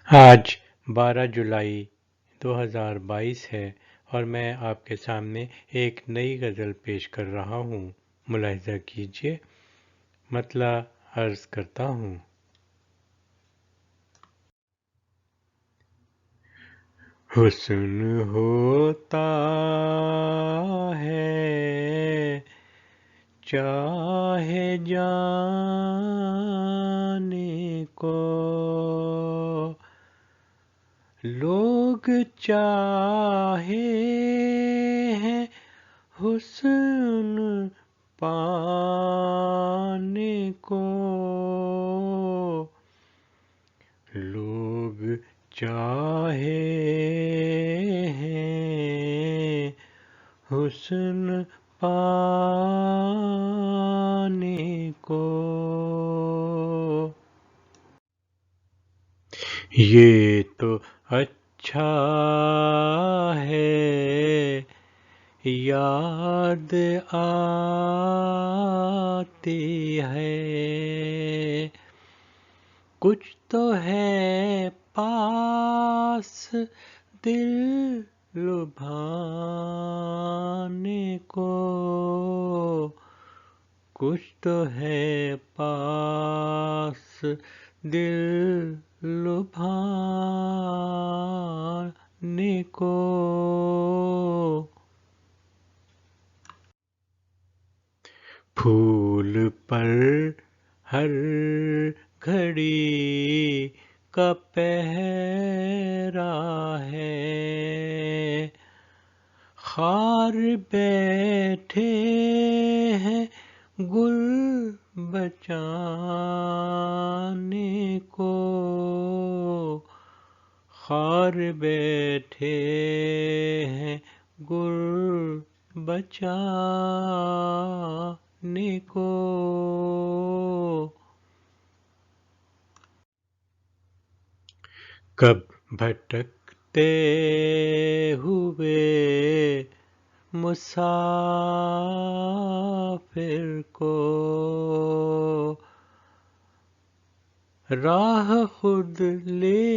آج 12 جولائی 2022 ہے اور میں آپ کے سامنے ایک نئی غزل پیش کر رہا ہوں۔ ملاحظہ کیجیے، مطلع عرض کرتا ہوں۔ حسن ہوتا ہے چاہے جانے کو، لوگ چاہے ہیں حسن پانے کو، لوگ چاہے ہیں حسن پانے کو، یہ تو اچھا ہے یاد آتی ہے، کچھ تو ہے پاس دل لبھانے کو، کچھ تو ہے پاس دل لبھانے کو، پھول پر ہر گھڑی کا پہرا ہے، خار بیٹھے ہیں گل بچانے کو، خار بیٹھے ہیں گل بچانے کو، کب بھٹکتے ہوئے مسافر کو راہ خود لے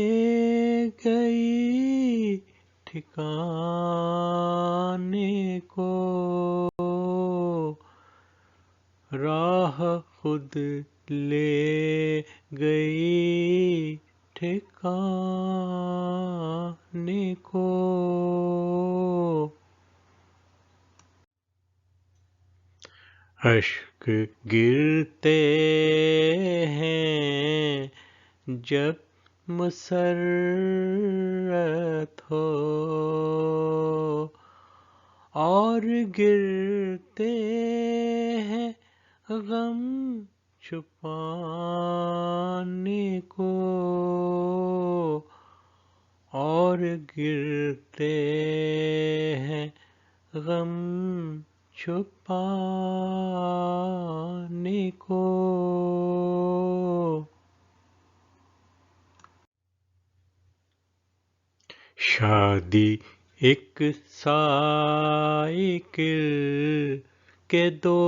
گئی ٹھکانے کو، راہ خود لے گئی ٹھکانے کو، اشک گرتے ہیں جب مسرت ہو اور گرتے ہیں غم چھپانے کو، اور گرتے ہیں غم چھپانے کو، شادی ایک سائیکل کے دو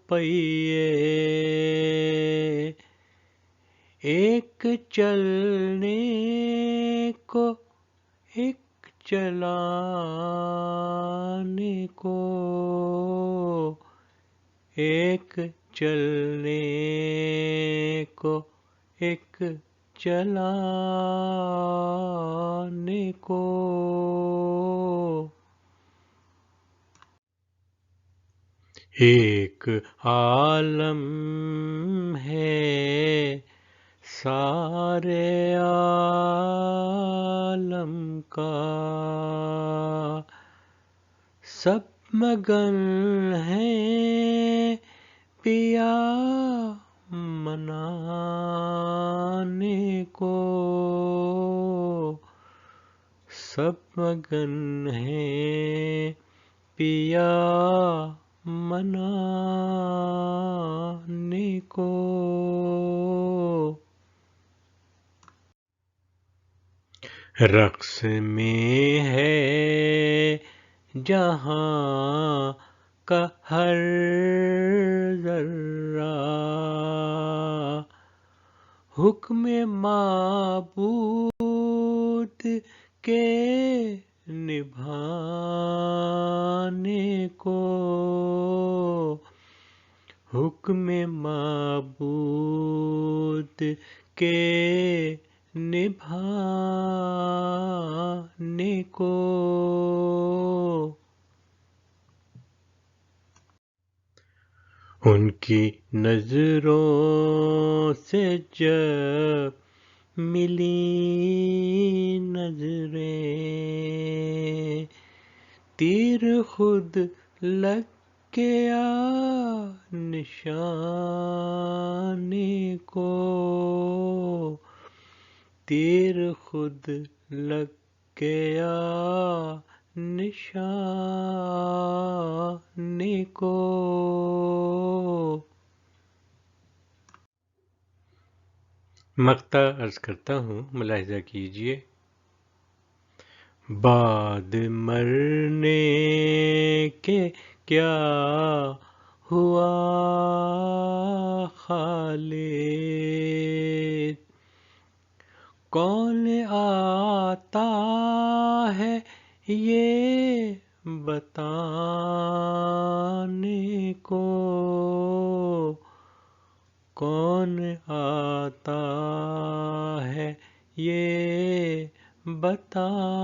پہیے، ایک چلنے کو ایک چلانے کو، ایک چلنے کو ایک چلانے کو، ایک عالم ہے سارے عالم کا، سب مگن ہیں پیا منانے کو، سب مگن ہیں پیا منانے کو، رقص میں ہے جہاں کا ہر ذرہ، حکم معبود کے نبھانے کو، حکم معبود کے نبھانے کو۔ ان کی نظروں سے جب ملی نظریں، تیر خود لگ گیا نشانے کو، تیر خود لگ گیا نشانے کو۔ مقطع عرض کرتا ہوں، ملاحظہ کیجئے۔ بعد مرنے کے کیا ہوا خالد، کون آتا ہے یہ بتانے کو، کون آتا ہے یہ بتانے